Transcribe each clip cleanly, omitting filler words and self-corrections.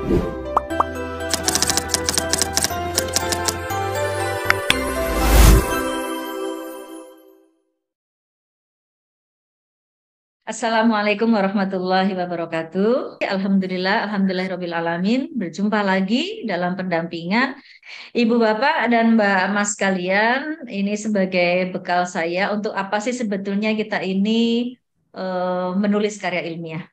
Assalamualaikum warahmatullahi wabarakatuh. Alhamdulillahirabbil alamin. Berjumpa lagi dalam pendampingan Ibu Bapak dan Mbak Mas sekalian. Ini sebagai bekal saya untuk apa sih sebetulnya kita ini menulis karya ilmiah.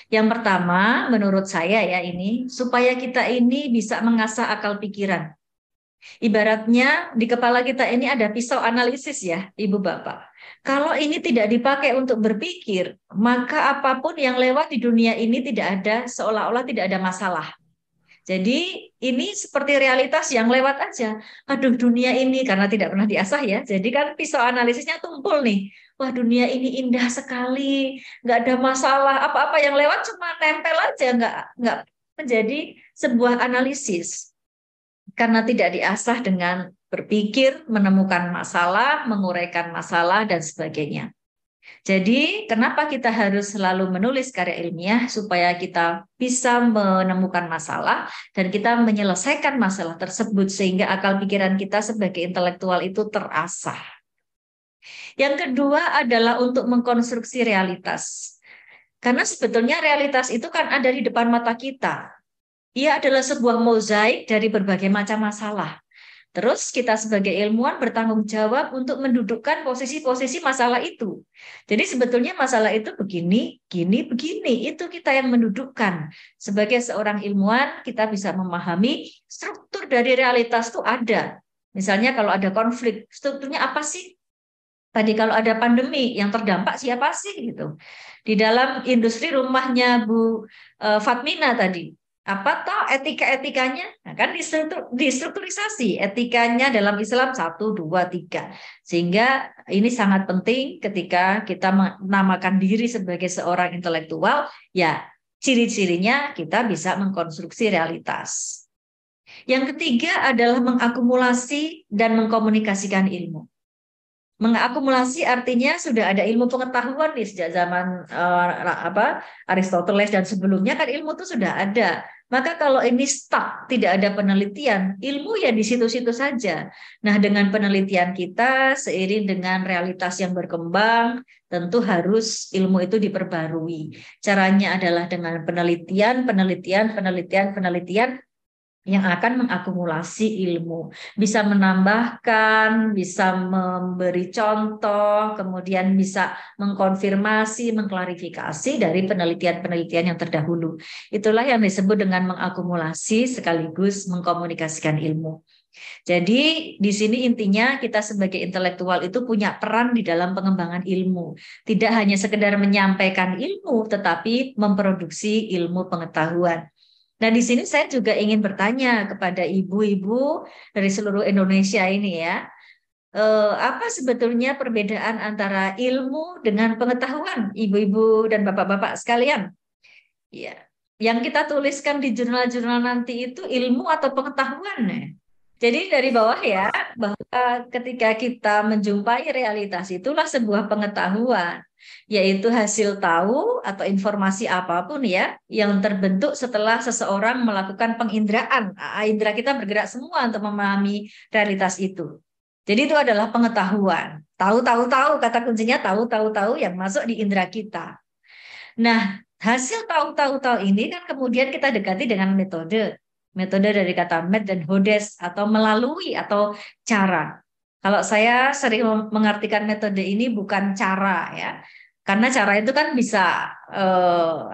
Yang pertama, menurut saya ya ini supaya kita ini bisa mengasah akal pikiran. Ibaratnya di kepala kita ini ada pisau analisis ya, Ibu Bapak. Kalau ini tidak dipakai untuk berpikir, maka apapun yang lewat di dunia ini tidak ada, seolah-olah tidak ada masalah. Jadi ini seperti realitas yang lewat aja. Aduh dunia ini karena tidak pernah diasah ya. Jadi kan pisau analisisnya tumpul nih. Wah dunia ini indah sekali, nggak ada masalah. Apa-apa yang lewat cuma nempel aja, nggak menjadi sebuah analisis karena tidak diasah dengan berpikir, menemukan masalah, menguraikan masalah, dan sebagainya. Jadi, kenapa kita harus selalu menulis karya ilmiah supaya kita bisa menemukan masalah dan kita menyelesaikan masalah tersebut sehingga akal pikiran kita sebagai intelektual itu terasah. Yang kedua adalah untuk mengkonstruksi realitas. Karena sebetulnya realitas itu kan ada di depan mata kita. Ia adalah sebuah mozaik dari berbagai macam masalah. Terus kita sebagai ilmuwan bertanggung jawab untuk mendudukkan posisi-posisi masalah itu. Jadi sebetulnya masalah itu begini, gini, begini. Itu kita yang mendudukkan. Sebagai seorang ilmuwan kita bisa memahami struktur dari realitas itu ada. Misalnya kalau ada konflik, strukturnya apa sih? Tadi kalau ada pandemi, yang terdampak siapa sih gitu. Di dalam industri rumahnya Bu Fatmina tadi, apa toh etika-etikanya? Nah, kan distrukturisasi etikanya dalam Islam 1, 2, 3. Sehingga ini sangat penting ketika kita menamakan diri sebagai seorang intelektual, ya ciri-cirinya kita bisa mengkonstruksi realitas. Yang ketiga adalah mengakumulasi dan mengkomunikasikan ilmu. Mengakumulasi artinya sudah ada ilmu pengetahuan nih sejak zaman Aristoteles dan sebelumnya kan ilmu itu sudah ada. Maka kalau ini stuck, tidak ada penelitian, ilmu ya di situ-situ saja. Nah, dengan penelitian kita seiring dengan realitas yang berkembang, tentu harus ilmu itu diperbarui. Caranya adalah dengan penelitian, penelitian, penelitian, penelitian yang akan mengakumulasi ilmu, bisa menambahkan, bisa memberi contoh, kemudian bisa mengkonfirmasi, mengklarifikasi dari penelitian-penelitian yang terdahulu. Itulah yang disebut dengan mengakumulasi sekaligus mengkomunikasikan ilmu. Jadi di sini intinya kita sebagai intelektual itu punya peran di dalam pengembangan ilmu. Tidak hanya sekedar menyampaikan ilmu, tetapi memproduksi ilmu pengetahuan. Nah, di sini saya juga ingin bertanya kepada ibu-ibu dari seluruh Indonesia ini ya, apa sebetulnya perbedaan antara ilmu dengan pengetahuan, ibu-ibu dan bapak-bapak sekalian? Ya, yang kita tuliskan di jurnal-jurnal nanti itu ilmu atau pengetahuan ya? Jadi dari bawah ya, bahwa ketika kita menjumpai realitas itulah sebuah pengetahuan, yaitu hasil tahu atau informasi apapun ya, yang terbentuk setelah seseorang melakukan penginderaan. Indera kita bergerak semua untuk memahami realitas itu. Jadi itu adalah pengetahuan. Tahu, tahu, tahu, kata kuncinya tahu, tahu, tahu yang masuk di indera kita. Nah, hasil tahu, tahu, tahu ini kan kemudian kita dekati dengan metode. Metode dari kata met dan hodes atau melalui atau cara. Kalau saya sering mengartikan metode ini bukan cara ya. Karena cara itu kan bisa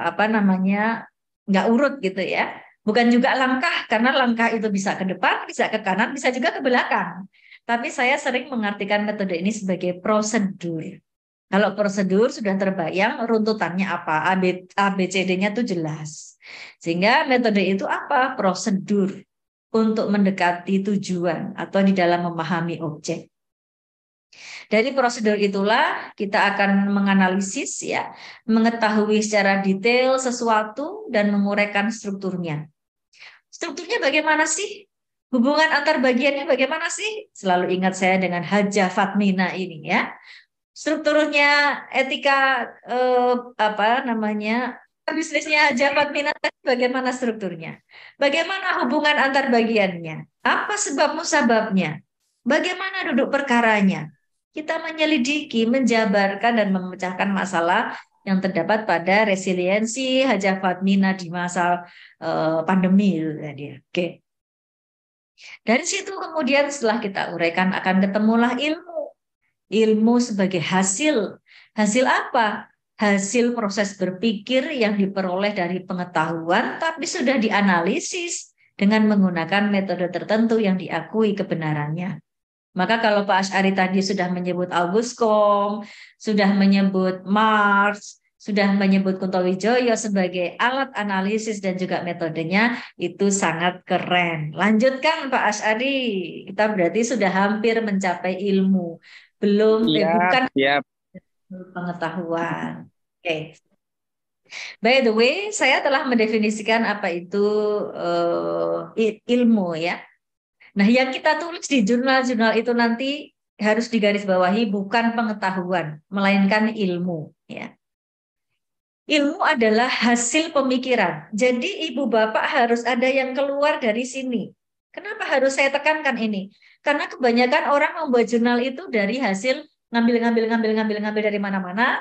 apa namanya nggak urut gitu ya. Bukan juga langkah karena langkah itu bisa ke depan, bisa ke kanan, bisa juga ke belakang. Tapi saya sering mengartikan metode ini sebagai prosedur. Kalau prosedur sudah terbayang runtutannya apa, ABCD-nya itu jelas. Sehingga metode itu apa? Prosedur untuk mendekati tujuan atau di dalam memahami objek. Dari prosedur itulah kita akan menganalisis ya, mengetahui secara detail sesuatu dan menguraikan strukturnya. Strukturnya bagaimana sih? Hubungan antar bagiannya bagaimana sih? Selalu ingat saya dengan Hajah Fatmina ini ya. Strukturnya etika apa namanya bisnisnya Jabat Minat bagaimana strukturnya? Bagaimana hubungan antar bagiannya? Apa sebab musababnya? Bagaimana duduk perkaranya? Kita menyelidiki, menjabarkan dan memecahkan masalah yang terdapat pada resiliensi Haja Fatmina di masa pandemi itu tadi. Oke. Dari situ kemudian setelah kita uraikan akan ketemulah ilmu. Ilmu sebagai hasil. Hasil apa? Hasil proses berpikir yang diperoleh dari pengetahuan, tapi sudah dianalisis dengan menggunakan metode tertentu yang diakui kebenarannya. Maka kalau Pak Asy'ari tadi sudah menyebut Auguste Comte, sudah menyebut Marx, sudah menyebut Kuntowijoyo sebagai alat analisis dan juga metodenya, itu sangat keren. Lanjutkan Pak Asy'ari, kita berarti sudah hampir mencapai ilmu. Siap, Bukan siap. pengetahuan. Oke. By the way, saya telah mendefinisikan apa itu ilmu ya. Nah, yang kita tulis di jurnal-jurnal itu nanti harus digarisbawahi bukan pengetahuan, melainkan ilmu ya. Ilmu adalah hasil pemikiran. Jadi ibu bapak harus ada yang keluar dari sini. Kenapa harus saya tekankan ini? Karena kebanyakan orang membuat jurnal itu dari hasil ngambil dari mana-mana,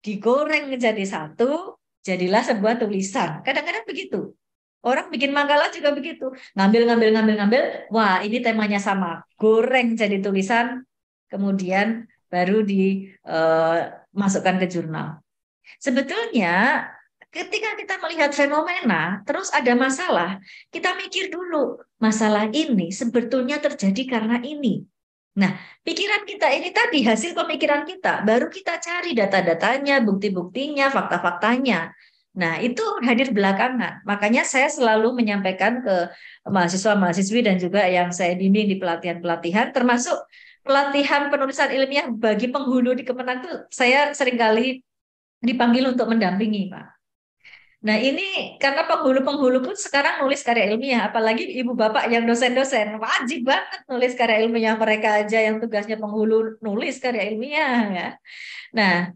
digoreng menjadi satu, jadilah sebuah tulisan. Kadang-kadang begitu. Orang bikin makalah juga begitu. Ngambil. Wah, ini temanya sama. Goreng jadi tulisan, kemudian baru dimasukkan ke jurnal. Sebetulnya ketika kita melihat fenomena, terus ada masalah, kita mikir dulu, masalah ini sebetulnya terjadi karena ini. Nah, pikiran kita ini tadi, hasil pemikiran kita, baru kita cari data-datanya, bukti-buktinya, fakta-faktanya. Nah, itu hadir belakangan. Makanya saya selalu menyampaikan ke mahasiswa-mahasiswi dan juga yang saya bimbing di pelatihan-pelatihan, termasuk pelatihan penulisan ilmiah bagi penghulu di Kemenang itu, saya seringkali dipanggil untuk mendampingi, Pak. Nah, ini karena penghulu-penghulu pun sekarang nulis karya ilmiah, apalagi ibu bapak yang dosen-dosen, wajib banget nulis karya ilmiah, mereka aja yang tugasnya penghulu nulis karya ilmiah ya. Nah,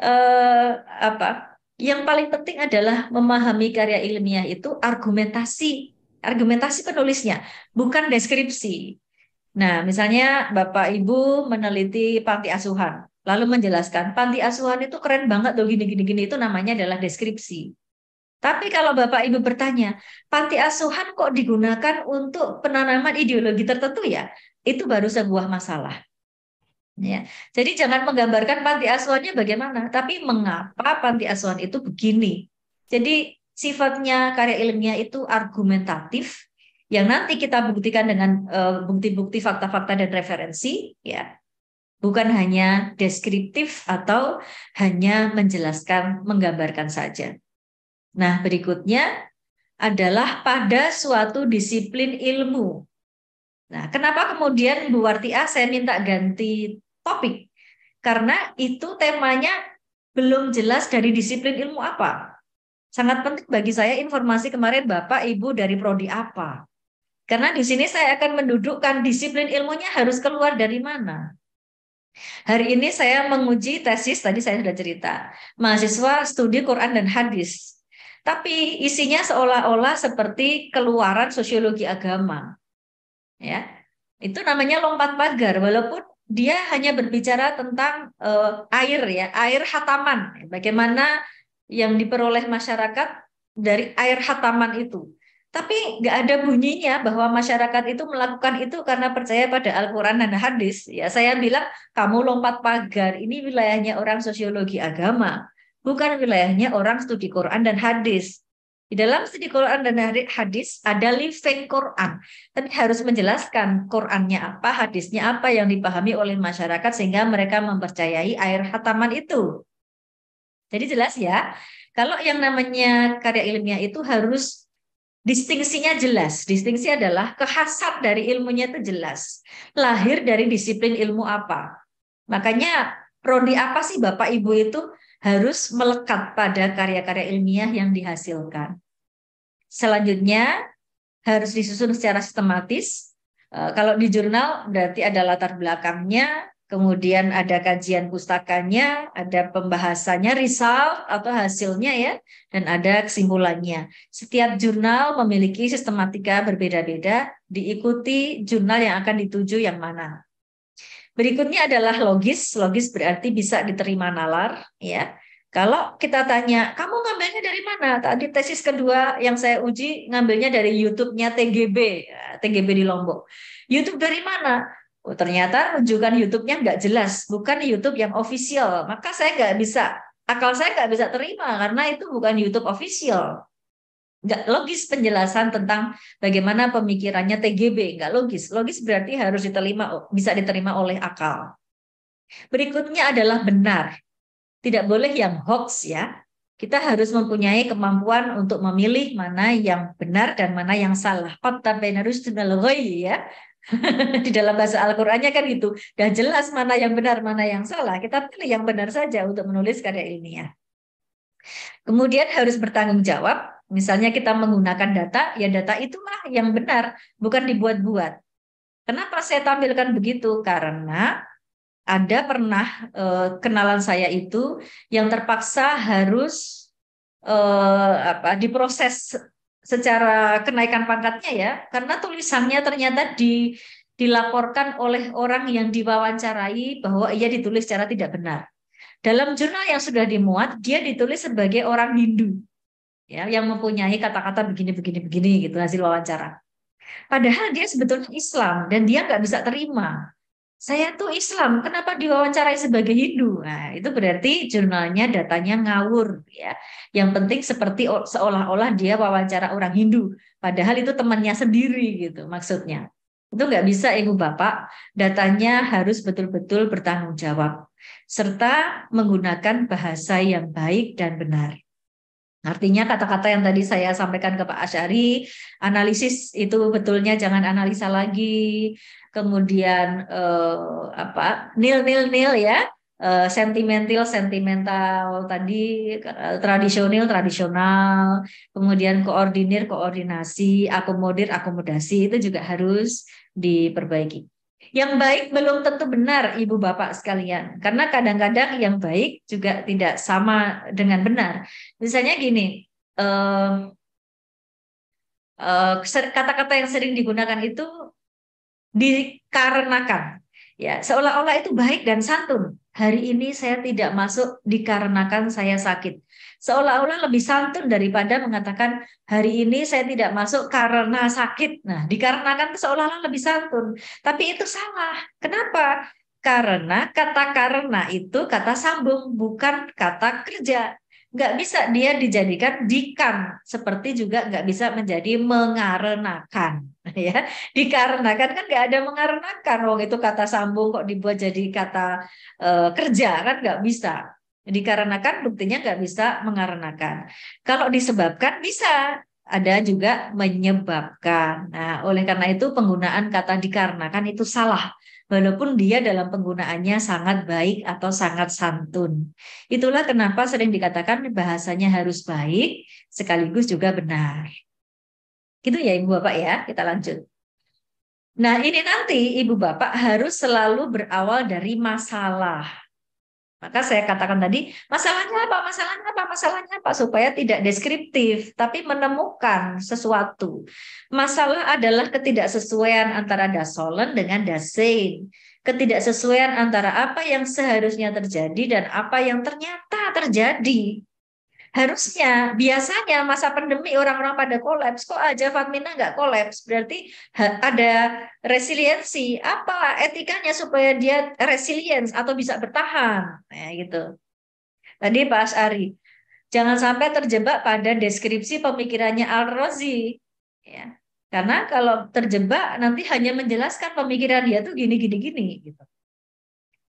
eh, apa? Yang paling penting adalah memahami karya ilmiah itu argumentasi penulisnya, bukan deskripsi. Nah, misalnya Bapak Ibu meneliti panti asuhan, lalu menjelaskan panti asuhan itu keren banget loh gini itu namanya adalah deskripsi. Tapi kalau Bapak Ibu bertanya, panti asuhan kok digunakan untuk penanaman ideologi tertentu ya? Itu baru sebuah masalah. Ya. Jadi jangan menggambarkan panti asuhannya bagaimana, tapi mengapa panti asuhan itu begini. Jadi sifatnya karya ilmiah itu argumentatif, yang nanti kita buktikan dengan bukti-bukti, fakta-fakta dan referensi, ya, bukan hanya deskriptif atau hanya menjelaskan, menggambarkan saja. Nah, berikutnya adalah pada suatu disiplin ilmu. Nah, kenapa kemudian Bu Wartia saya minta ganti topik? Karena itu temanya belum jelas dari disiplin ilmu apa. Sangat penting bagi saya informasi kemarin Bapak Ibu dari prodi apa. Karena di sini saya akan mendudukkan disiplin ilmunya harus keluar dari mana. Hari ini saya menguji tesis, tadi saya sudah cerita, mahasiswa studi Quran dan hadis. Tapi isinya seolah-olah seperti keluaran sosiologi agama. Ya, itu namanya lompat pagar, walaupun dia hanya berbicara tentang air ya, air hataman, bagaimana yang diperoleh masyarakat dari air hataman itu. Tapi nggak ada bunyinya bahwa masyarakat itu melakukan itu karena percaya pada Al-Quran dan hadis. Ya, saya bilang kamu lompat pagar, ini wilayahnya orang sosiologi agama, bukan wilayahnya orang studi Quran dan hadis. Di dalam studi Quran dan hadis ada living Quran. Tapi harus menjelaskan Qurannya apa, hadisnya apa yang dipahami oleh masyarakat sehingga mereka mempercayai air hataman itu. Jadi jelas ya, kalau yang namanya karya ilmiah itu harus distingsinya jelas. Distingsi adalah kekhasan dari ilmunya itu jelas. Lahir dari disiplin ilmu apa. Makanya prodi apa sih Bapak Ibu itu harus melekat pada karya-karya ilmiah yang dihasilkan. Selanjutnya, harus disusun secara sistematis. Kalau di jurnal berarti ada latar belakangnya, kemudian ada kajian pustakanya, ada pembahasannya, result atau hasilnya ya, dan ada kesimpulannya. Setiap jurnal memiliki sistematika berbeda-beda, diikuti jurnal yang akan dituju yang mana. Berikutnya adalah logis. Logis berarti bisa diterima nalar, ya. Kalau kita tanya, kamu ngambilnya dari mana? Tadi tesis kedua yang saya uji ngambilnya dari YouTube-nya TGB, ya, TGB di Lombok. YouTube dari mana? Oh, ternyata rujukan YouTube-nya nggak jelas, bukan YouTube yang official. Maka saya nggak bisa, akal saya nggak bisa terima karena itu bukan YouTube official. Nggak logis penjelasan tentang bagaimana pemikirannya TGB, nggak logis. Logis berarti harus diterima, bisa diterima oleh akal. Berikutnya adalah benar. Tidak boleh yang hoax ya. Kita harus mempunyai kemampuan untuk memilih mana yang benar dan mana yang salah. Ya. Di dalam bahasa Al-Qur'annya kan gitu. Dan jelas mana yang benar, mana yang salah. Kita pilih yang benar saja untuk menulis karya ilmiah. Kemudian harus bertanggung jawab. Misalnya kita menggunakan data, ya data itulah yang benar, bukan dibuat-buat. Kenapa saya tampilkan begitu? Karena ada pernah kenalan saya itu yang terpaksa harus diproses secara kenaikan pangkatnya ya, karena tulisannya ternyata dilaporkan oleh orang yang diwawancarai bahwa ia ditulis secara tidak benar. Dalam jurnal yang sudah dimuat, dia ditulis sebagai orang Hindu, ya, yang mempunyai kata-kata begini gitu hasil wawancara. Padahal dia sebetulnya Islam dan dia nggak bisa terima. Saya tuh Islam, kenapa diwawancarai sebagai Hindu? Nah, itu berarti jurnalnya datanya ngawur ya. Yang penting seperti seolah-olah dia wawancara orang Hindu, padahal itu temannya sendiri gitu maksudnya. Itu nggak bisa Ibu Bapak, datanya harus betul-betul bertanggung jawab serta menggunakan bahasa yang baik dan benar. Artinya kata-kata yang tadi saya sampaikan ke Pak Asyari, analisis itu betulnya jangan analisa lagi. Kemudian nil ya, sentimental tadi, tradisional, kemudian koordinasi, akomodasi itu juga harus diperbaiki. Yang baik belum tentu benar, Ibu Bapak sekalian, karena kadang-kadang yang baik juga tidak sama dengan benar. Misalnya gini, kata-kata yang sering digunakan itu dikarenakan, ya seolah-olah itu baik dan santun. Hari ini saya tidak masuk dikarenakan saya sakit. Seolah-olah lebih santun daripada mengatakan hari ini saya tidak masuk karena sakit. Nah, dikarenakan seolah-olah lebih santun. Tapi itu salah. Kenapa? Karena kata karena itu kata sambung, bukan kata kerja. Nggak bisa dia dijadikan dikan, seperti juga nggak bisa menjadi mengarenakan. Ya, dikarenakan kan nggak ada mengarenakan. Wong itu kata sambung kok dibuat jadi kata kerja kan nggak bisa. Dikarenakan buktinya nggak bisa mengarenakan. Kalau disebabkan bisa, ada juga menyebabkan. Nah, oleh karena itu penggunaan kata dikarenakan itu salah. Walaupun dia dalam penggunaannya sangat baik atau sangat santun. Itulah kenapa sering dikatakan bahasanya harus baik sekaligus juga benar. Gitu ya Ibu Bapak ya, kita lanjut. Nah, ini nanti Ibu Bapak harus selalu berawal dari masalah. Maka saya katakan tadi, masalahnya apa, masalahnya apa, masalahnya apa, supaya tidak deskriptif, tapi menemukan sesuatu. Masalah adalah ketidaksesuaian antara das Sollen dengan das Sein. Ketidaksesuaian antara apa yang seharusnya terjadi dan apa yang ternyata terjadi. Harusnya, biasanya masa pandemi orang-orang pada kolaps, kok aja Fatmina nggak kolaps? Berarti ada resiliensi. Apa etikanya supaya dia resilience atau bisa bertahan? Nah, gitu. Tadi Pak Asyari, jangan sampai terjebak pada deskripsi pemikirannya Al-Razi. Ya. Karena kalau terjebak nanti hanya menjelaskan pemikiran dia tuh gini. Gitu.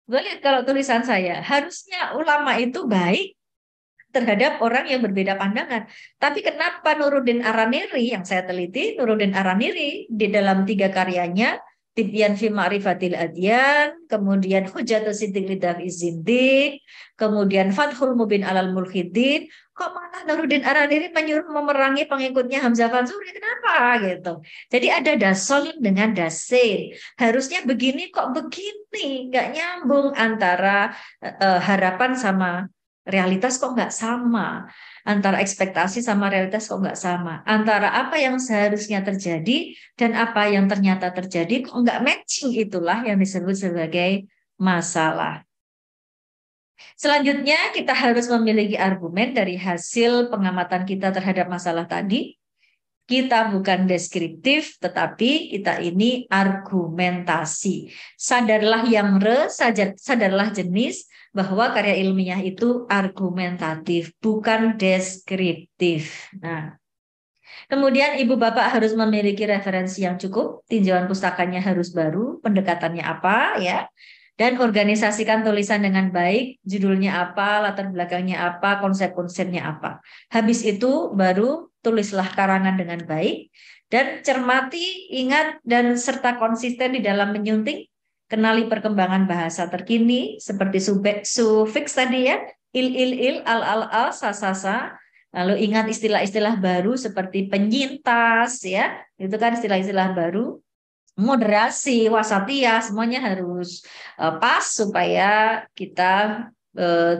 Gue lihat kalau tulisan saya, harusnya ulama itu baik terhadap orang yang berbeda pandangan. Tapi kenapa Nuruddin Araniri yang saya teliti, Nuruddin Araniri di dalam 3 karyanya, Tibyan fi Ma'rifatil Adyan, kemudian Hujatus Siddiq Lidaf Izindik, kemudian Fathul Mubin Alal Mulhidin, kok malah Nuruddin Aradiri menyuruh memerangi pengikutnya Hamzah Fansuri, kenapa gitu. Jadi ada dasol dengan dasin. Harusnya begini kok begini, nggak nyambung antara harapan sama realitas kok nggak sama. Antara ekspektasi sama realitas kok nggak sama. Antara apa yang seharusnya terjadi dan apa yang ternyata terjadi kok nggak matching, itulah yang disebut sebagai masalah. Selanjutnya, kita harus memiliki argumen dari hasil pengamatan kita terhadap masalah tadi. Kita bukan deskriptif, tetapi kita ini argumentasi. Sadarlah yang sadarlah jenis bahwa karya ilmiah itu argumentatif, bukan deskriptif. Nah, kemudian ibu bapak harus memiliki referensi yang cukup, tinjauan pustakanya harus baru, pendekatannya apa ya, dan organisasikan tulisan dengan baik, judulnya apa, latar belakangnya apa, konsep-konsepnya apa. Habis itu baru tulislah karangan dengan baik, dan cermati, ingat, dan serta konsisten di dalam menyunting, kenali perkembangan bahasa terkini, seperti sufiks tadi ya, al, sa, sa. Lalu ingat istilah-istilah baru seperti penyintas ya, itu kan istilah-istilah baru. Moderasi, wasatiyah, semuanya harus pas supaya kita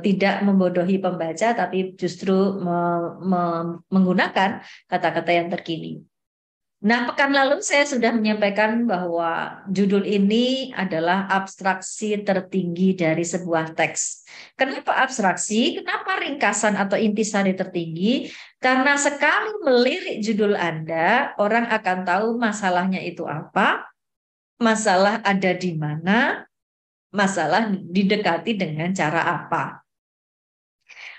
tidak membodohi pembaca, tapi justru menggunakan kata-kata yang terkini. Nah, pekan lalu saya sudah menyampaikan bahwa judul ini adalah abstraksi tertinggi dari sebuah teks. Kenapa abstraksi? Kenapa ringkasan atau intisari tertinggi? Karena sekali melirik judul Anda, orang akan tahu masalahnya itu apa, masalah ada di mana, masalah didekati dengan cara apa.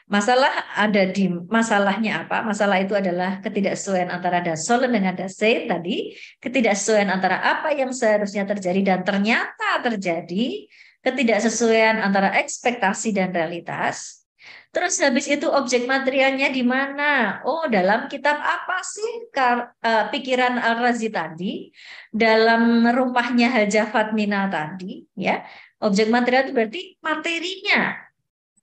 Masalahnya apa? Masalah itu adalah ketidaksesuaian antara dasol dengan dase tadi, ketidaksesuaian antara apa yang seharusnya terjadi dan ternyata terjadi, ketidaksesuaian antara ekspektasi dan realitas. Terus habis itu objek materialnya di mana? Oh, dalam kitab apa sih pikiran Al-Razi tadi? Dalam rumahnya Hajah Fatmina tadi, ya. Objek material itu berarti materinya.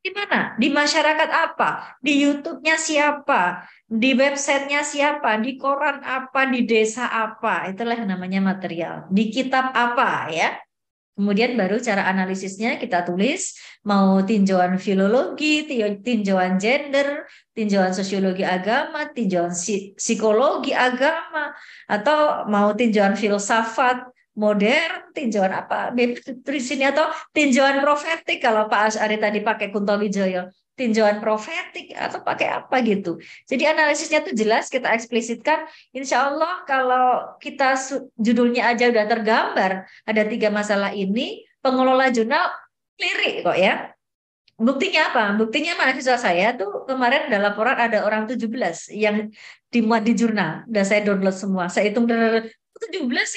Di mana? Di masyarakat apa? Di YouTube-nya siapa? Di websitenya siapa? Di koran apa? Di desa apa? Itulah yang namanya material. Di kitab apa ya? Kemudian baru cara analisisnya kita tulis, mau tinjauan filologi, tinjauan gender, tinjauan sosiologi agama, tinjauan psikologi agama, atau mau tinjauan filsafat modern, tinjauan apa, di sini, atau tinjauan profetik kalau Pak Asy'ari tadi pakai Kunto Wijoyo, tinjauan profetik atau pakai apa gitu. Jadi analisisnya tuh jelas kita eksplisitkan. Insya Allah kalau kita judulnya aja udah tergambar, ada 3 masalah ini, pengelola jurnal lirik kok ya. Buktinya apa? Buktinya mahasiswa saya tuh kemarin ada laporan ada orang 17 yang dimuat di jurnal. Udah saya download semua. Saya hitung 17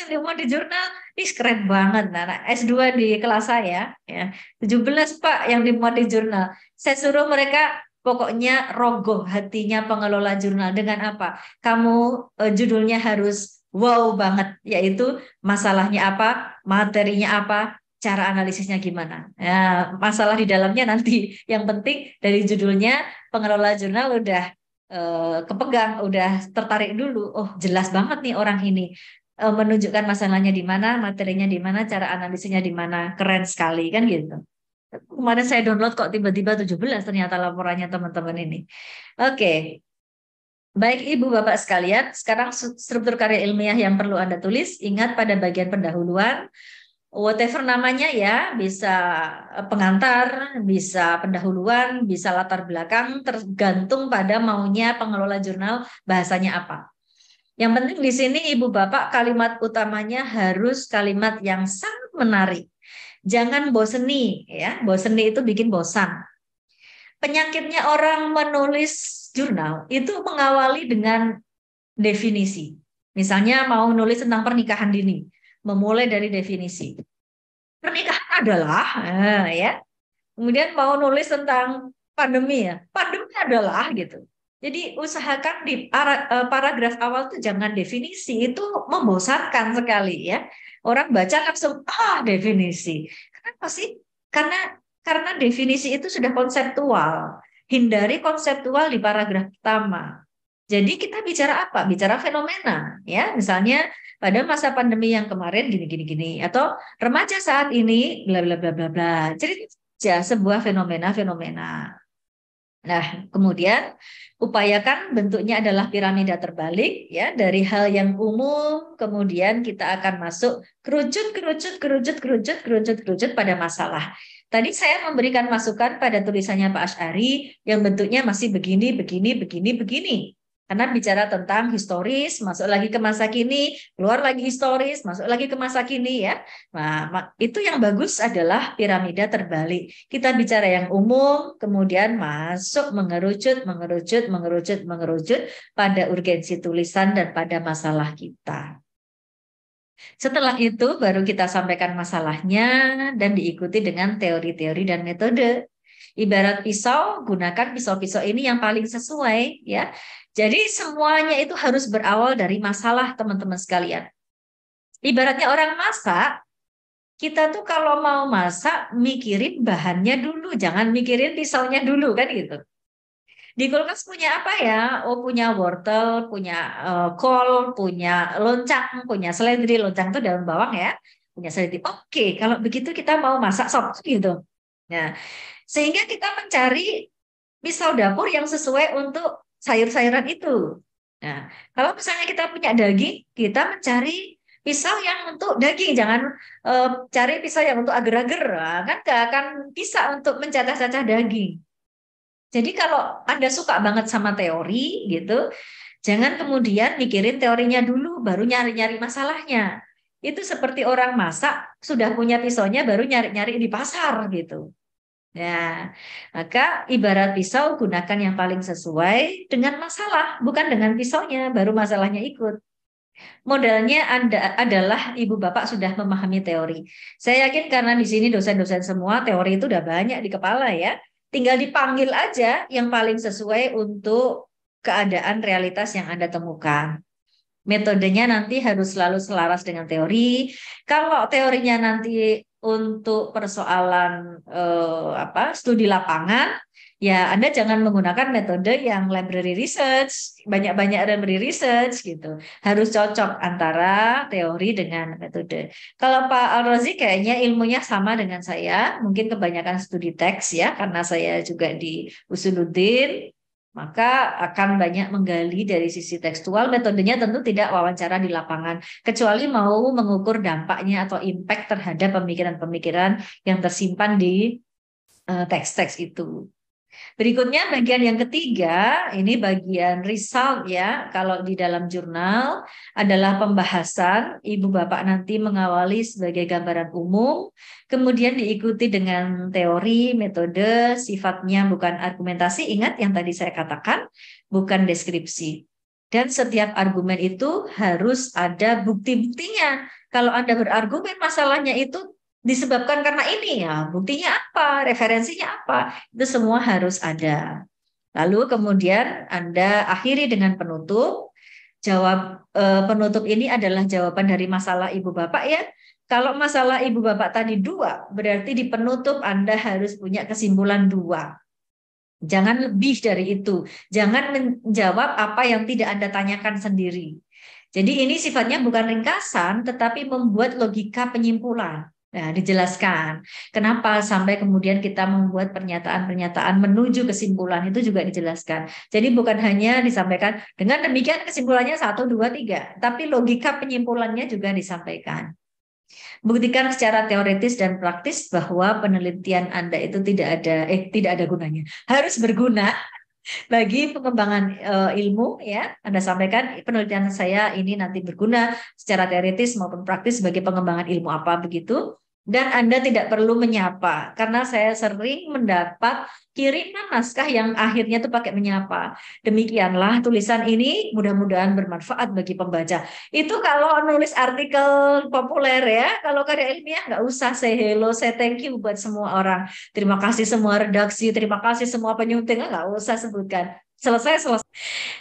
yang dimuat di jurnal. Ih, keren banget. Nah, S2 di kelas saya ya. 17 Pak yang dimuat di jurnal. Saya suruh mereka pokoknya rogoh hatinya pengelola jurnal dengan apa? Kamu judulnya harus wow banget, yaitu masalahnya apa, materinya apa, cara analisisnya gimana. Ya, masalah di dalamnya nanti. Yang penting dari judulnya pengelola jurnal udah kepegang, udah tertarik dulu. Oh, jelas banget nih orang ini. Menunjukkan masalahnya di mana, materinya di mana, cara analisisnya di mana. Keren sekali kan gitu. Kemarin saya download kok tiba-tiba 17 ternyata laporannya teman-teman ini. Oke. Baik Ibu Bapak sekalian, sekarang struktur karya ilmiah yang perlu Anda tulis, ingat pada bagian pendahuluan, whatever namanya ya, bisa pengantar, bisa pendahuluan, bisa latar belakang, tergantung pada maunya pengelola jurnal bahasanya apa. Yang penting di sini Ibu Bapak kalimat utamanya harus kalimat yang sangat menarik. Jangan boseni ya, boseni itu bikin bosan. Penyakitnya orang menulis jurnal itu mengawali dengan definisi. Misalnya mau nulis tentang pernikahan dini, memulai dari definisi. Pernikahan adalah ya. Kemudian mau nulis tentang pandemi ya. Pandemi adalah gitu. Jadi usahakan di paragraf awal tuh jangan definisi, itu membosankan sekali ya. Orang baca langsung definisi. Kenapa sih? Karena definisi itu sudah konseptual. hindari konseptual di paragraf pertama. Jadi kita bicara apa? Bicara fenomena, ya. Misalnya pada masa pandemi yang kemarin gini, atau remaja saat ini, bla bla bla bla bla. Cerita saja sebuah fenomena-fenomena. Nah, kemudian upayakan bentuknya adalah piramida terbalik, ya, dari hal yang umum, kemudian kita akan masuk kerucut pada masalah. Tadi saya memberikan masukan pada tulisannya Pak Asy'ari yang bentuknya masih begini. Karena bicara tentang historis, masuk lagi ke masa kini, keluar lagi historis, masuk lagi ke masa kini, ya. Nah, itu yang bagus adalah piramida terbalik. Kita bicara yang umum, kemudian masuk mengerucut pada urgensi tulisan dan pada masalah kita. Setelah itu baru kita sampaikan masalahnya dan diikuti dengan teori-teori dan metode. Ibarat pisau, gunakan pisau-pisau ini yang paling sesuai, ya. Jadi semuanya itu harus berawal dari masalah, teman-teman sekalian. Ibaratnya orang masak, kita tuh kalau mau masak mikirin bahannya dulu, jangan mikirin pisaunya dulu kan gitu. Di kulkas punya apa ya? Oh, punya wortel, punya kol, punya loncang, punya seledri. Loncang itu daun bawang ya. Punya seledri. Oke, kalau begitu kita mau masak sop gitu. Nah, sehingga kita mencari pisau dapur yang sesuai untuk sayur-sayuran itu. Nah, kalau misalnya kita punya daging, kita mencari pisau yang untuk daging, jangan cari pisau yang untuk agar-agar. Nah, kan gak akan bisa untuk mencacah-cacah daging. Jadi kalau Anda suka banget sama teori gitu, jangan kemudian mikirin teorinya dulu, baru nyari-nyari masalahnya. Itu seperti orang masak, sudah punya pisaunya, baru nyari-nyari di pasar gitu. Ya, maka ibarat pisau gunakan yang paling sesuai dengan masalah, bukan dengan pisaunya, baru masalahnya ikut. Modalnya adalah ibu bapak sudah memahami teori. Saya yakin karena di sini dosen-dosen semua teori itu udah banyak di kepala ya. Tinggal dipanggil aja yang paling sesuai untuk keadaan realitas yang Anda temukan. Metodenya nanti harus selalu selaras dengan teori. Kalau teorinya nanti untuk persoalan studi lapangan, ya Anda jangan menggunakan metode yang library research, banyak-banyak library research gitu. Harus cocok antara teori dengan metode. Kalau Pak Al-Razi kayaknya ilmunya sama dengan saya, mungkin kebanyakan studi teks ya, karena saya juga di Usuluddin, maka akan banyak menggali dari sisi tekstual. Metodenya tentu tidak wawancara di lapangan, kecuali mau mengukur dampaknya atau impact terhadap pemikiran-pemikiran yang tersimpan di teks-teks itu. Berikutnya bagian yang ketiga, ini bagian result ya. Kalau di dalam jurnal adalah pembahasan, ibu bapak nanti mengawali sebagai gambaran umum, kemudian diikuti dengan teori, metode, sifatnya bukan argumentasi, ingat yang tadi saya katakan, bukan deskripsi. Dan setiap argumen itu harus ada bukti-buktinya. Kalau Anda berargumen masalahnya itu disebabkan karena ini ya, buktinya apa, referensinya apa, itu semua harus ada. Lalu kemudian Anda akhiri dengan penutup. Penutup ini adalah jawaban dari masalah ibu bapak ya. Kalau masalah ibu bapak tadi dua, berarti di penutup Anda harus punya kesimpulan dua. Jangan lebih dari itu. Jangan menjawab apa yang tidak Anda tanyakan sendiri. Jadi ini sifatnya bukan ringkasan, tetapi membuat logika penyimpulan. Nah, dijelaskan kenapa sampai kemudian kita membuat pernyataan-pernyataan menuju kesimpulan itu juga dijelaskan. Jadi bukan hanya disampaikan dengan demikian kesimpulannya 1, 2, 3, tapi logika penyimpulannya juga disampaikan. Buktikan secara teoritis dan praktis bahwa penelitian Anda itu tidak ada gunanya. Harus berguna bagi pengembangan ilmu ya. Anda sampaikan penelitian saya ini nanti berguna secara teoritis maupun praktis bagi pengembangan ilmu apa begitu. Dan Anda tidak perlu menyapa karena saya sering mendapat kiriman naskah yang akhirnya tuh pakai menyapa. Demikianlah tulisan ini mudah-mudahan bermanfaat bagi pembaca. Itu kalau nulis artikel populer ya, kalau karya ilmiah nggak usah say hello, say thank you buat semua orang. Terima kasih semua redaksi, terima kasih semua penyunting, nggak usah sebutkan. Selesai.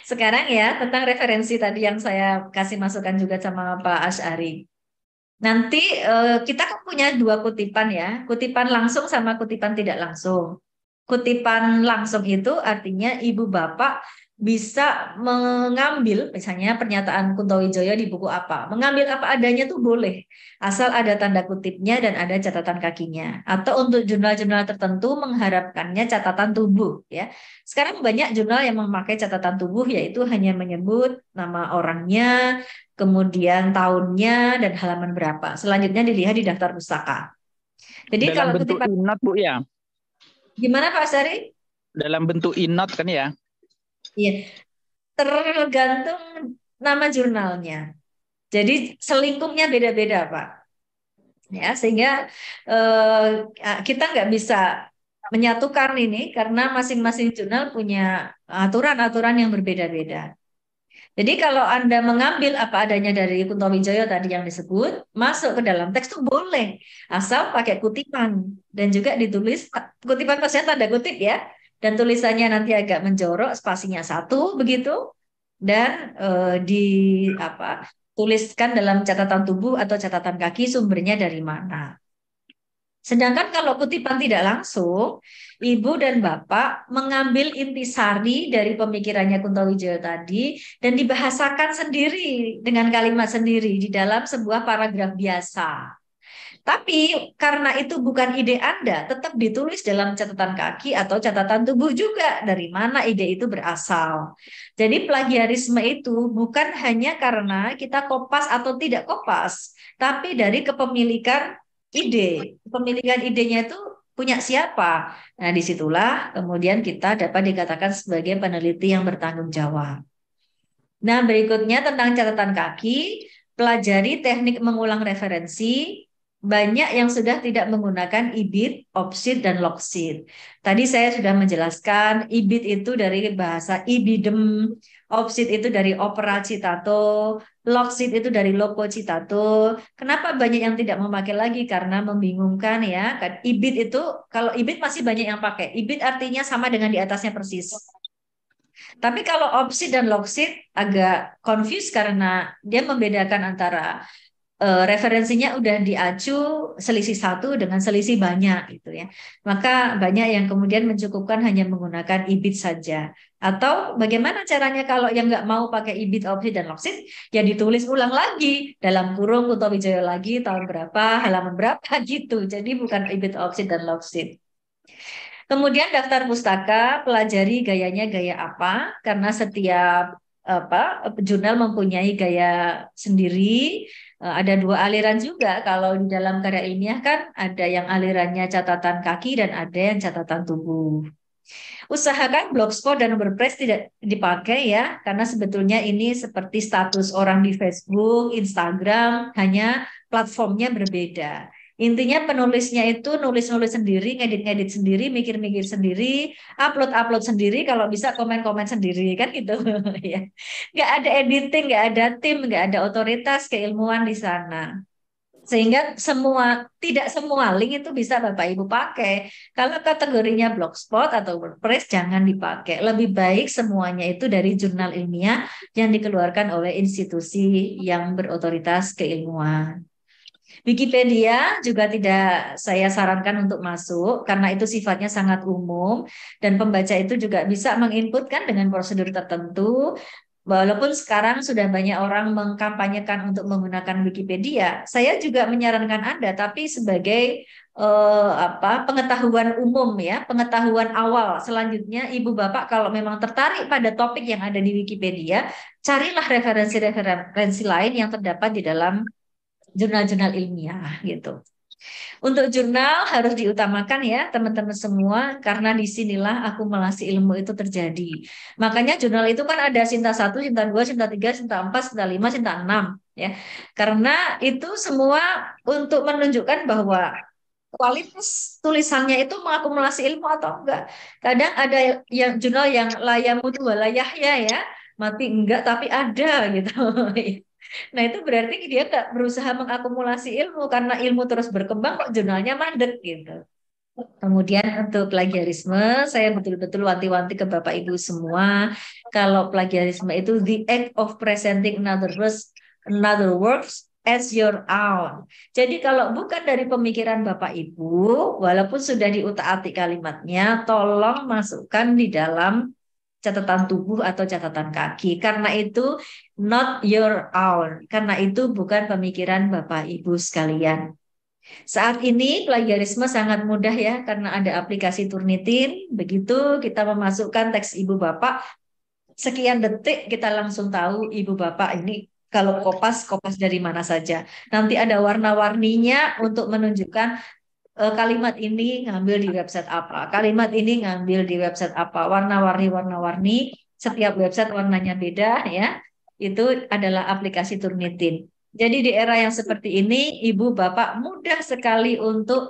Sekarang ya tentang referensi tadi yang saya kasih masukan juga sama Pak Asy'ari. Nanti kita kan punya dua kutipan ya, kutipan langsung sama kutipan tidak langsung. kutipan langsung itu artinya ibu bapak bisa mengambil misalnya pernyataan Kunto Wijoyo di buku apa. Mengambil apa adanya tuh boleh, asal ada tanda kutipnya dan ada catatan kakinya. Atau untuk jurnal-jurnal tertentu mengharapkannya catatan tubuh ya. Sekarang banyak jurnal yang memakai catatan tubuh yaitu hanya menyebut nama orangnya, kemudian tahunnya dan halaman berapa. Selanjutnya dilihat di daftar pustaka. Jadi Dalam kalau bentuk kutipan inot Bu ya. gimana Pak Sari? Dalam bentuk inot kan ya. Iya, tergantung nama jurnalnya. Jadi selingkupnya beda-beda, Pak. Ya, sehingga kita nggak bisa menyatukan ini karena masing-masing jurnal punya aturan-aturan yang berbeda-beda. Jadi kalau Anda mengambil apa adanya dari Kunto Wijoyo tadi yang disebut, masuk ke dalam teks itu boleh, asal pakai kutipan dan juga ditulis kutipan pastinya tanda kutip ya, dan tulisannya nanti agak menjorok, spasinya satu begitu, dan di apa tuliskan dalam catatan tubuh atau catatan kaki sumbernya dari mana. Sedangkan kalau kutipan tidak langsung, ibu dan bapak mengambil intisari dari pemikirannya Kunto Wijoyo tadi dan dibahasakan sendiri dengan kalimat sendiri di dalam sebuah paragraf biasa. Tapi karena itu bukan ide Anda, tetap ditulis dalam catatan kaki atau catatan tubuh juga dari mana ide itu berasal. Jadi plagiarisme itu bukan hanya karena kita kopas atau tidak kopas, tapi dari kepemilikan ide. Kepemilikan idenya itu punya siapa? Nah, disitulah kemudian kita dapat dikatakan sebagai peneliti yang bertanggung jawab. Nah, berikutnya tentang catatan kaki, pelajari teknik mengulang referensi. Banyak yang sudah tidak menggunakan ibid, opsid, dan loksid. Tadi saya sudah menjelaskan ibid itu dari bahasa ibidem, opsid itu dari opera citato, loksid itu dari loco citato. Kenapa banyak yang tidak memakai lagi? Karena membingungkan ya. Kan ibid itu, kalau ibid masih banyak yang pakai. Ibid artinya sama dengan di atasnya persis. Tapi kalau opsid dan loksid agak confused karena dia membedakan antara referensinya udah diacu selisih satu dengan selisih banyak gitu ya. Maka banyak yang kemudian mencukupkan hanya menggunakan ibid saja. Atau bagaimana caranya kalau yang nggak mau pakai ibid, opsid, dan loksid, ya ditulis ulang lagi dalam kurung Kunto Wijoyo lagi tahun berapa, halaman berapa gitu. Jadi bukan ibid, opsid, dan loksid. Kemudian daftar pustaka, pelajari gayanya gaya apa, karena setiap jurnal mempunyai gaya sendiri. Ada dua aliran juga. Kalau di dalam karya ilmiah kan ada yang alirannya catatan kaki dan ada yang catatan tubuh. Usahakan blogspot dan WordPress tidak dipakai ya, karena sebetulnya ini seperti status orang di Facebook, Instagram, hanya platformnya berbeda. Intinya penulisnya itu nulis-nulis sendiri, ngedit-ngedit sendiri, mikir-mikir sendiri, upload-upload sendiri, kalau bisa komen-komen sendiri, kan gitu ya. Nggak ada editing, nggak ada tim, nggak ada otoritas keilmuan di sana. Sehingga tidak semua link itu bisa Bapak Ibu pakai. Kalau kategorinya Blogspot atau WordPress jangan dipakai. Lebih baik semuanya itu dari jurnal ilmiah yang dikeluarkan oleh institusi yang berotoritas keilmuan. Wikipedia juga tidak saya sarankan untuk masuk karena itu sifatnya sangat umum dan pembaca itu juga bisa menginputkan dengan prosedur tertentu. Walaupun sekarang sudah banyak orang mengkampanyekan untuk menggunakan Wikipedia, saya juga menyarankan Anda, tapi sebagai pengetahuan umum ya, pengetahuan awal. Selanjutnya, Ibu Bapak kalau memang tertarik pada topik yang ada di Wikipedia, carilah referensi-referensi lain yang terdapat di dalam jurnal-jurnal ilmiah gitu. Untuk jurnal harus diutamakan ya teman-teman semua karena disinilah akumulasi ilmu itu terjadi. Makanya jurnal itu kan ada Sinta 1, Sinta 2, Sinta 3, Sinta 4, Sinta 5, Sinta 6 ya. Karena itu semua untuk menunjukkan bahwa kualitas tulisannya itu mengakumulasi ilmu atau enggak. Kadang ada yang jurnal yang layamutu walayahya ya, mati enggak tapi ada gitu. Nah, itu berarti dia nggak berusaha mengakumulasi ilmu karena ilmu terus berkembang kok jurnalnya mandek gitu. Kemudian untuk plagiarisme, saya betul-betul wanti-wanti ke Bapak Ibu semua, kalau plagiarisme itu the act of presenting another works as your own. Jadi kalau bukan dari pemikiran Bapak Ibu, walaupun sudah diutak-atik kalimatnya, tolong masukkan di dalam catatan tubuh atau catatan kaki. Karena itu not your own. Karena itu bukan pemikiran Bapak Ibu sekalian. Saat ini plagiarisme sangat mudah ya, karena ada aplikasi Turnitin. Begitu kita memasukkan teks ibu bapak, sekian detik kita langsung tahu ibu bapak ini kalau kopas, kopas dari mana saja. Nanti ada warna-warninya untuk menunjukkan kalimat ini ngambil di website apa, kalimat ini ngambil di website apa, warna-warni, setiap website warnanya beda ya. Itu adalah aplikasi Turnitin. Jadi di era yang seperti ini, ibu bapak mudah sekali untuk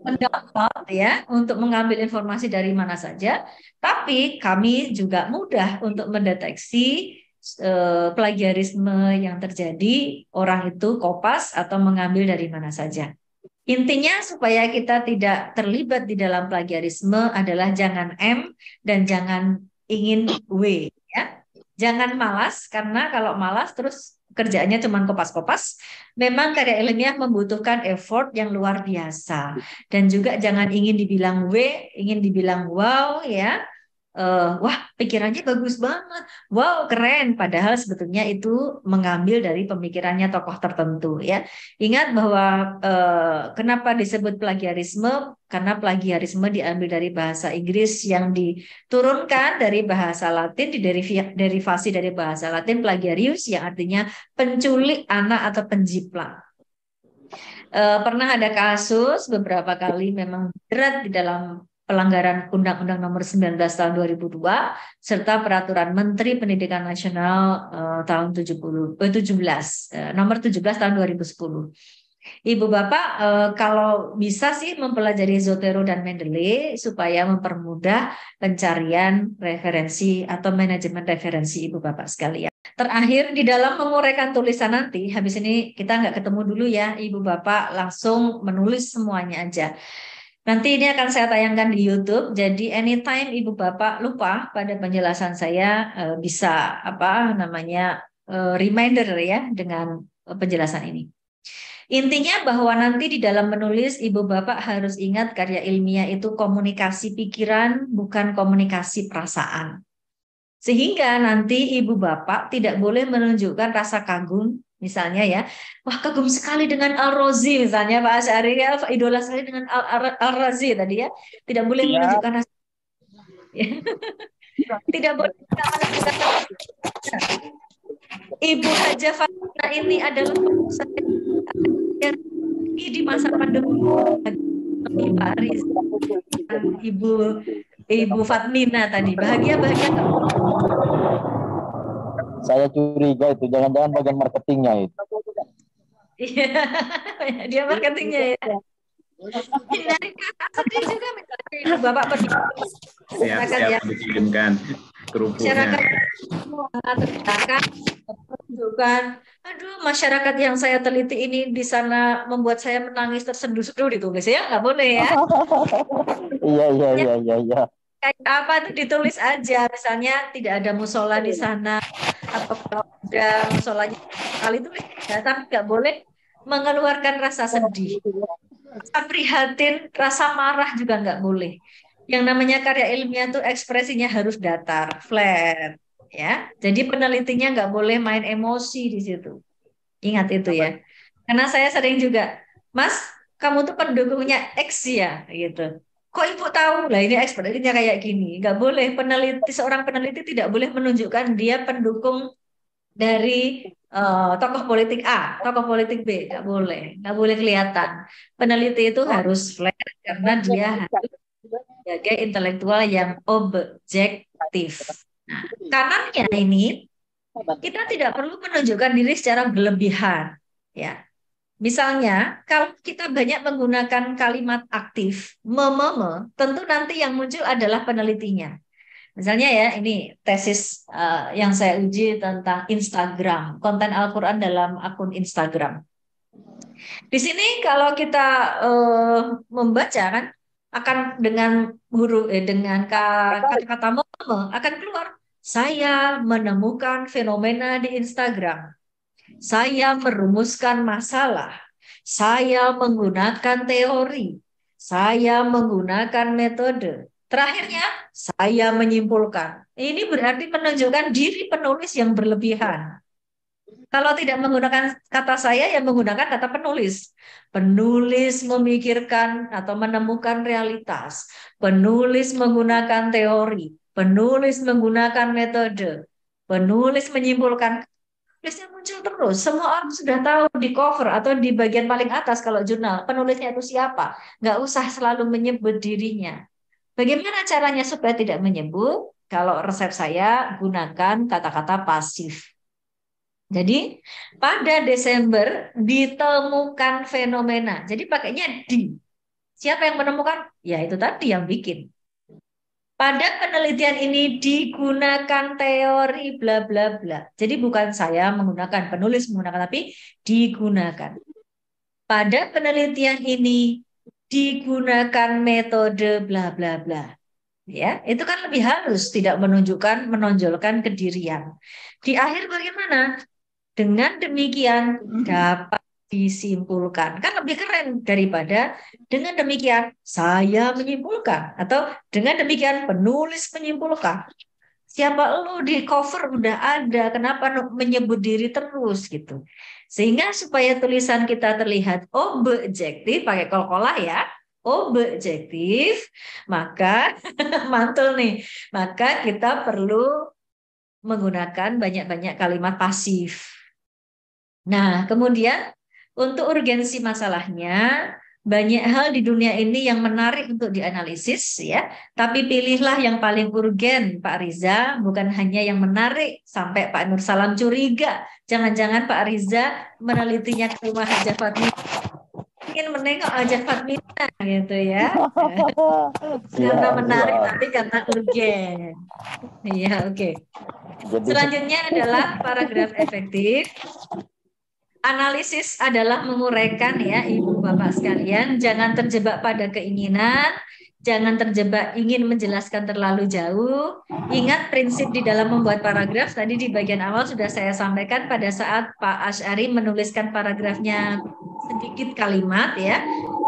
mendapat ya, untuk mengambil informasi dari mana saja. Tapi kami juga mudah untuk mendeteksi plagiarisme yang terjadi, orang itu kopas atau mengambil dari mana saja. Intinya supaya kita tidak terlibat di dalam plagiarisme adalah jangan M dan jangan ingin W ya. Jangan malas, karena kalau malas terus kerjaannya cuma kopas-kopas. Memang karya ilmiah membutuhkan effort yang luar biasa. Dan juga jangan ingin dibilang W, ingin dibilang wow ya. Wah, pikirannya bagus banget. Wow, keren. Padahal sebetulnya itu mengambil dari pemikirannya tokoh tertentu ya. Ingat bahwa kenapa disebut plagiarisme? Karena plagiarisme diambil dari bahasa Inggris yang diturunkan dari bahasa Latin, derivasi dari bahasa Latin plagiarius yang artinya penculik anak atau penjiplak. Pernah ada kasus beberapa kali memang berat di dalam pelanggaran Undang-Undang Nomor 19 Tahun 2002 serta Peraturan Menteri Pendidikan Nasional tahun 17 Nomor 17 Tahun 2010. Ibu Bapak kalau bisa sih mempelajari Zotero dan Mendeley supaya mempermudah pencarian referensi atau manajemen referensi Ibu Bapak sekalian. Terakhir, di dalam menguraikan tulisan nanti, habis ini kita nggak ketemu dulu ya, Ibu Bapak langsung menulis semuanya aja. Nanti ini akan saya tayangkan di YouTube, jadi anytime Ibu Bapak lupa pada penjelasan saya bisa reminder ya dengan penjelasan ini. Intinya bahwa nanti di dalam menulis Ibu Bapak harus ingat karya ilmiah itu komunikasi pikiran, bukan komunikasi perasaan. Sehingga nanti Ibu Bapak tidak boleh menunjukkan rasa kagum, misalnya ya, wah kagum sekali dengan Al-Razi misalnya Pak Asy'ari ya, idola saya dengan Al-Razi tadi ya, tidak boleh menunjukkan rasa tidak boleh menunjukkan Ibu Haja Fatina ini adalah yang di masa pandemi Pak Aris, Ibu Fatmina tadi bahagia. Saya curiga itu, jangan-jangan bagian marketingnya itu. Iya, dia marketingnya ya. Dari kakak sedih juga misalnya Ibu Bapak pergi. Siap dikirimkan kerupuknya. Masyarakat menunjukkan, aduh masyarakat yang saya teliti ini di sana membuat saya menangis tersenduh-senduh, ditulis ya, nggak boleh ya. Iya. Kayak apa tuh ditulis aja, misalnya tidak ada musola di sana, atau kalau ada musolanya kali itu ya, tapi nggak boleh mengeluarkan rasa sedih, rasa prihatin, rasa marah juga nggak boleh. Yang namanya karya ilmiah tuh ekspresinya harus datar, flat, ya. Jadi penelitinya nggak boleh main emosi di situ. Ingat itu ya. Karena saya sering juga, Mas, kamu tuh pendukungnya X ya, gitu. Kok ibu tahu? Lah ini ekspresinya kayak gini. Nggak boleh seorang peneliti tidak boleh menunjukkan dia pendukung dari tokoh politik A, tokoh politik B, nggak boleh kelihatan. Peneliti itu harus flat karena dia harus sebagai intelektual yang objektif. Nah, kanannya ini kita tidak perlu menunjukkan diri secara berlebihan, ya. Misalnya, kalau kita banyak menggunakan kalimat aktif, tentu nanti yang muncul adalah penelitinya. Misalnya ya, ini tesis yang saya uji tentang Instagram, konten Al-Quran dalam akun Instagram. Di sini kalau kita membaca kan, akan dengan kata-kata akan keluar, saya menemukan fenomena di Instagram. saya merumuskan masalah, saya menggunakan teori, saya menggunakan metode. Terakhirnya, saya menyimpulkan. Ini berarti menunjukkan diri penulis yang berlebihan. Kalau tidak menggunakan kata saya, ya menggunakan kata penulis. Penulis memikirkan atau menemukan realitas. Penulis menggunakan teori. Penulis menggunakan metode. Penulis menyimpulkan. Tulisnya muncul terus. Semua orang sudah tahu di cover atau di bagian paling atas kalau jurnal. Penulisnya itu siapa? Nggak usah selalu menyebut dirinya. Bagaimana caranya supaya tidak menyebut? Kalau resep saya, gunakan kata-kata pasif. Jadi pada Desember ditemukan fenomena. Jadi pakainya di. Siapa yang menemukan? Ya itu tadi yang bikin. Pada penelitian ini digunakan teori bla bla bla. Jadi bukan saya menggunakan, penulis menggunakan, tapi digunakan. Pada penelitian ini digunakan metode bla bla bla. Ya, itu kan lebih halus, tidak menonjolkan kedirian. Di akhir bagaimana? Dengan demikian dapat disimpulkan. Kan lebih keren daripada dengan demikian saya menyimpulkan. Atau dengan demikian penulis menyimpulkan. Siapa lu di cover udah ada, kenapa menyebut diri terus gitu. Sehingga supaya tulisan kita terlihat objektif, pakai kol-kolah ya, objektif, maka mantul nih. Maka kita perlu menggunakan banyak-banyak kalimat pasif. Nah, kemudian untuk urgensi masalahnya, banyak hal di dunia ini yang menarik untuk dianalisis ya. Tapi pilihlah yang paling urgen, Pak Riza, bukan hanya yang menarik sampai Pak Nur Salam curiga. Jangan-jangan Pak Riza menelitinya ke rumah Hajah Fatmina, ingin menengok Hajah Fatmina gitu ya. Karena menarik tapi karena urgen. Iya, oke. Selanjutnya adalah paragraf efektif. Analisis adalah menguraikan ya Ibu Bapak sekalian, jangan terjebak pada keinginan, jangan terjebak ingin menjelaskan terlalu jauh. Ingat prinsip di dalam membuat paragraf, tadi di bagian awal sudah saya sampaikan pada saat Pak Asy'ari menuliskan paragrafnya sedikit kalimat ya.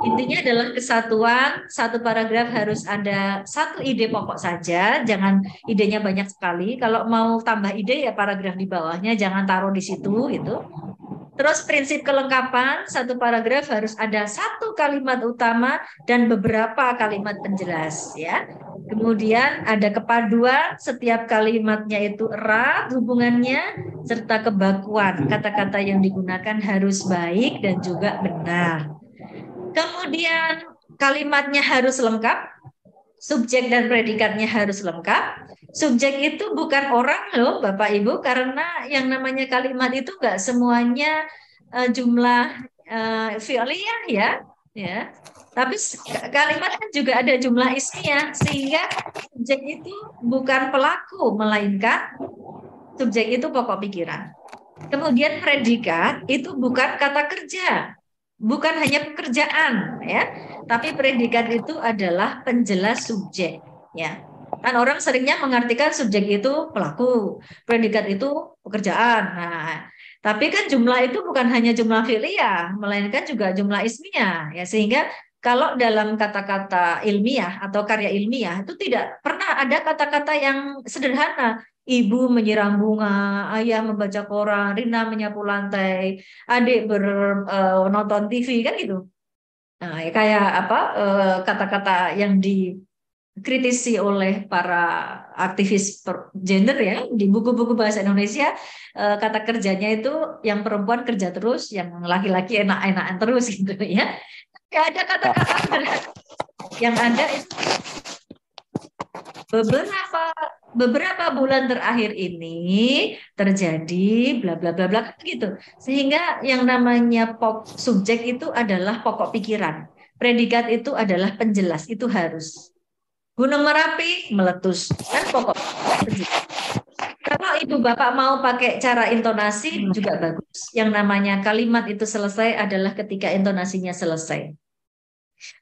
Intinya adalah kesatuan, satu paragraf harus ada satu ide pokok saja, jangan idenya banyak sekali. Kalau mau tambah ide ya paragraf di bawahnya, jangan taruh di situ gitu. Terus prinsip kelengkapan, satu paragraf harus ada satu kalimat utama dan beberapa kalimat penjelas ya. Kemudian ada kepaduan, setiap kalimatnya itu erat hubungannya serta kebakuan. Kata-kata yang digunakan harus baik dan juga benar. Kemudian kalimatnya harus lengkap, subjek dan predikatnya harus lengkap. Subjek itu bukan orang loh Bapak Ibu, karena yang namanya kalimat itu enggak semuanya jumlah fi'liyah ya. Tapi kalimat kan juga ada jumlah ismiyah, sehingga subjek itu bukan pelaku melainkan subjek itu pokok pikiran. Kemudian predikat itu bukan kata kerja, bukan hanya pekerjaan ya, tapi predikat itu adalah penjelas subjek ya. Kan orang seringnya mengartikan subjek itu pelaku, predikat itu pekerjaan. Nah, tapi kan jumlah itu bukan hanya jumlah fi'liyah, melainkan juga jumlah ismiyah ya, sehingga kalau dalam kata-kata ilmiah atau karya ilmiah itu tidak pernah ada kata-kata yang sederhana. Ibu menyiram bunga, ayah membaca koran, Rina menyapu lantai, adik nonton TV kan gitu. Nah, ya kayak apa kata-kata yang dikritisi oleh para aktivis gender ya di buku-buku bahasa Indonesia, kata kerjanya itu yang perempuan kerja terus, yang laki-laki enak-enakan terus gitu ya. Gak ada kata-kata sederhana. Yang ada itu beberapa bulan terakhir ini terjadi bla bla bla bla gitu. Sehingga yang namanya subjek itu adalah pokok pikiran. Predikat itu adalah penjelas, itu harus. Gunung Merapi meletus, kan pokok. Kalau Ibu Bapak mau pakai cara intonasi juga bagus. Yang namanya kalimat itu selesai adalah ketika intonasinya selesai.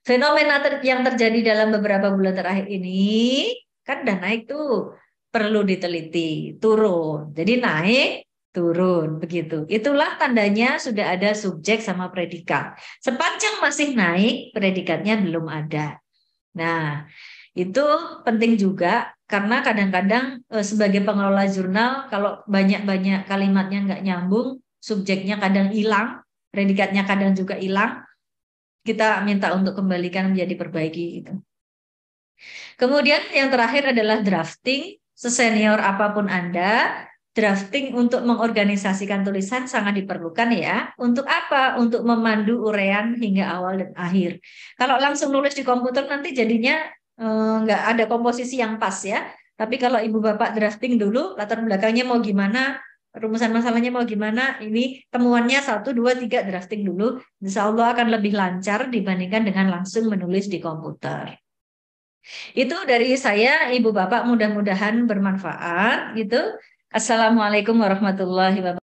Fenomena yang terjadi dalam beberapa bulan terakhir ini kan udah naik tuh, perlu diteliti, turun. Jadi naik, turun, begitu. Itulah tandanya sudah ada subjek sama predikat. Sepanjang masih naik, predikatnya belum ada. Nah, itu penting juga karena kadang-kadang sebagai pengelola jurnal, kalau banyak-banyak kalimatnya nggak nyambung, subjeknya kadang hilang, predikatnya kadang juga hilang, kita minta untuk kembalikan menjadi perbaiki gitu. Kemudian yang terakhir adalah drafting. Sesenior apapun Anda, drafting untuk mengorganisasikan tulisan sangat diperlukan ya. Untuk apa? Untuk memandu uraian hingga awal dan akhir. Kalau langsung nulis di komputer nanti jadinya nggak ada komposisi yang pas ya. Tapi kalau ibu bapak drafting dulu, latar belakangnya mau gimana, rumusan masalahnya mau gimana, ini temuannya 1, 2, 3 drafting dulu, insya Allah akan lebih lancar dibandingkan dengan langsung menulis di komputer. Itu dari saya, Ibu Bapak, mudah-mudahan bermanfaat gitu. Assalamualaikum warahmatullahi wabarakatuh.